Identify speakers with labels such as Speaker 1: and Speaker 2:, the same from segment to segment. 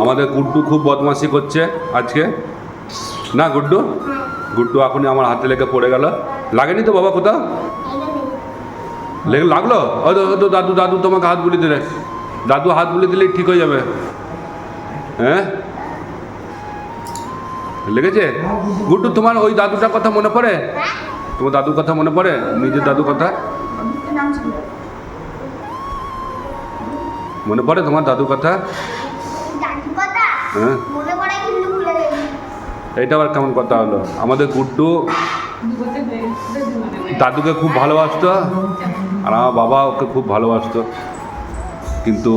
Speaker 1: আমাদের গুড্ডু খুব বদমাশি করছে আজকে না গুড্ডু? গুড্ডু এখনই আমার হাতে লেগে পড়ে গেল। লাগেনি তো বাবা কোথাও? লাগলো? ও তো দাদু দাদু তোমাকে হাত বুলিয়ে দিলে, দাদু হাত বুলিয়ে দিলেই ঠিক হয়ে যাবে। হ্যাঁ লেগেছে? গুড্ডু তোমার ওই দাদুটার কথা মনে পড়ে? তোমার দাদুর কথা মনে পড়ে? নিজের দাদুর কথা মনে পড়ে? তোমার দাদুর কথা? হ্যাঁ এইটা আবার কেমন কথা হলো? আমাদের গুড্ডু দাদুকে খুব ভালোবাসতো আর আমার বাবা ওকে খুব ভালোবাসতো, কিন্তু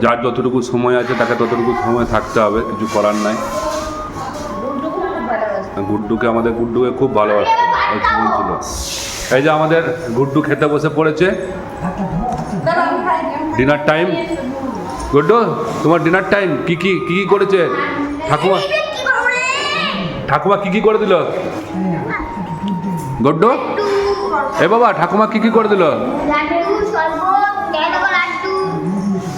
Speaker 1: যার যতটুকু সময় আছে তাকে ততটুকু সময় থাকতে হবে, কিছু করার নাই। আমাদের গুড্ডুকে খুব ভালোবাসতো, ওই সময় ছিল। এই যে আমাদের গুড্ডু খেতে বসে পড়েছে, ডিনার টাইম। গুড্ডু তোমার ডিনার টাইম। কি কি কি কি করেছে ঠাকুমা? ঠাকুমা কি কি করে দিল গুড্ডু? এ বাবা ঠাকুমা কি কি করে দিল?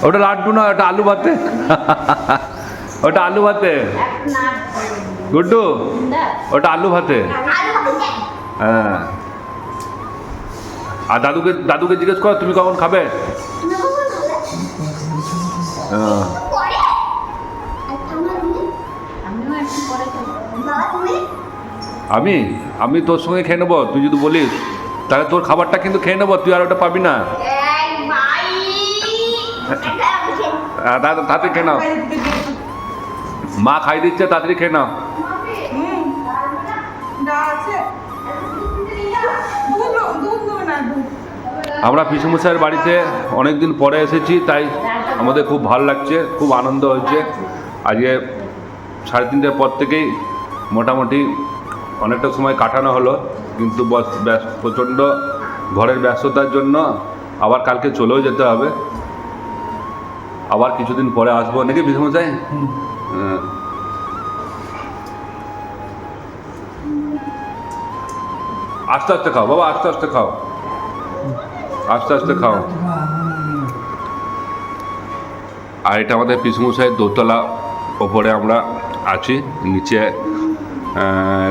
Speaker 1: ওটা লাড্ডু না, ওটা আলু ভাতে। ওটা আলু ভাতে গুড্ডু, ওটা আলু ভাতে। হ্যাঁ আর দাদুকে জিজ্ঞেস করো তুমি কখন খাবে? হ্যাঁ আমি তোর সঙ্গে খেয়ে নেবো, তুই যদি বলিস তাহলে তোর খাবারটা কিন্তু খেয়ে নেবো, তুই আর ওটা পাবি না। তাড়াতাড়ি খেয়ে নাও, মা খাই দিচ্ছে, তাড়াতাড়ি খেয়ে নাও। আমরা পিসুমশাইয়ের বাড়িতে অনেকদিন পরে এসেছি, তাই আমাদের খুব ভালো লাগছে, খুব আনন্দ হয়েছে। আজকে 3:30টার পর থেকেই মোটামুটি অনেকটা সময় কাটানো হলো, কিন্তু প্রচণ্ড ঘরের ব্যস্ততার জন্য আবার কালকে চলেও যেতে হবে, আবার কিছুদিন পরে আসবো নাকি পিসুমশাই? হ্যাঁ আস্তে আস্তে খাও বাবা, আস্তে আস্তে খাও, আস্তে আস্তে খাও। আর এটা আমাদের পিসুমশাইয়ের দোতলা ওপরে আমরা আছি, নিচে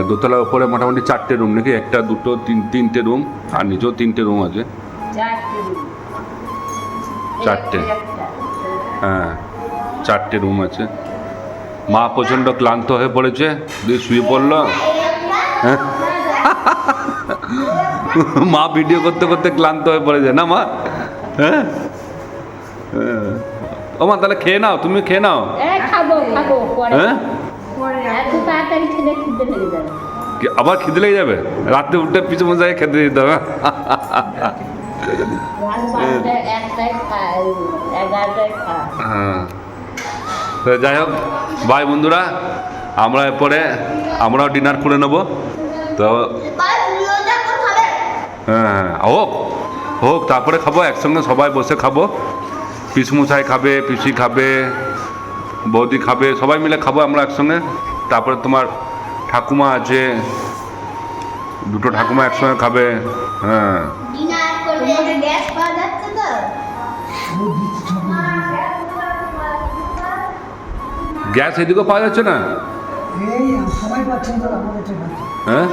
Speaker 1: দোতলার ওপরে মোটামুটি 4টে রুম নাকি, 1 2 3 3টে রুম, আর নিচেও 3টে রুম আছে। 4টে, হ্যাঁ 4টে রুম আছে। মা প্রচণ্ড ক্লান্ত হয়ে পড়েছে, দিয়ে শুয়ে পড়লো। হ্যাঁ মা ভিডিও করতে করতে ক্লান্ত হয়ে পড়েছে না মা? হ্যাঁ ও মা তাহলে খেয়ে নাও, তুমি খেয়ে নাও। হ্যাঁ আবার খিদে লেগে যাবে, রাতে উঠে পিসুমশাই খেতে দিতে হবে। হ্যাঁ যাই হোক বাই বন্ধুরা, আমরা এরপরে আমরাও ডিনার করে নেবো। তো হ্যাঁ হোক হোক, তারপরে খাবো একসঙ্গে, সবাই বসে খাবো। পিসুমশাই খাবে, পিসি খাবে, বৌদি খাবে, সবাই মিলে খাবো আমরা একসঙ্গে। তারপরে তোমার ঠাকুমা আছে, 2টো ঠাকুমা একসঙ্গে খাবে। হ্যাঁ গ্যাস এদিকেও পাওয়া যাচ্ছে না? হ্যাঁ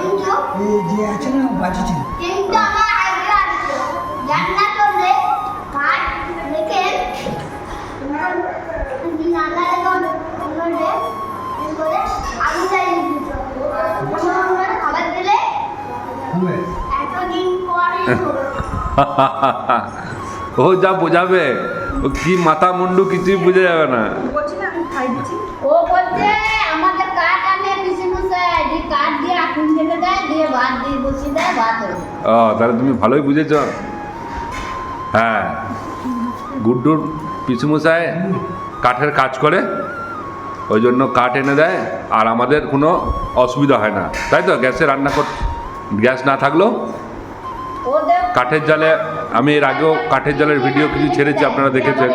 Speaker 1: ও যা বোঝাবে, ও কি মাথা মুন্ডু কিছুই বুঝে যাবে না।
Speaker 2: ও বলছে আমাদের কাঠ আনে পিসুমশাই, দিয়ে কাঠ দিয়ে আগুন জ্বেলে দেয়, দিয়ে ভাত দিয়ে বসিয়ে দেয়, ভাত হয়।
Speaker 1: ও তাহলে তুমি ভালোই বুঝেছ। হ্যাঁ গুড্ডুর পিসুমশাই কাঠের কাজ করে, ওই জন্য কাঠ এনে দেয়, আর আমাদের কোনো অসুবিধা হয় না, তাই তো? গ্যাসে রান্না গ্যাস না থাকলেও কাঠের জালে, আমি এর আগেও কাঠের জালের ভিডিও কিছু ছেড়েছি, আপনারা দেখেছেন।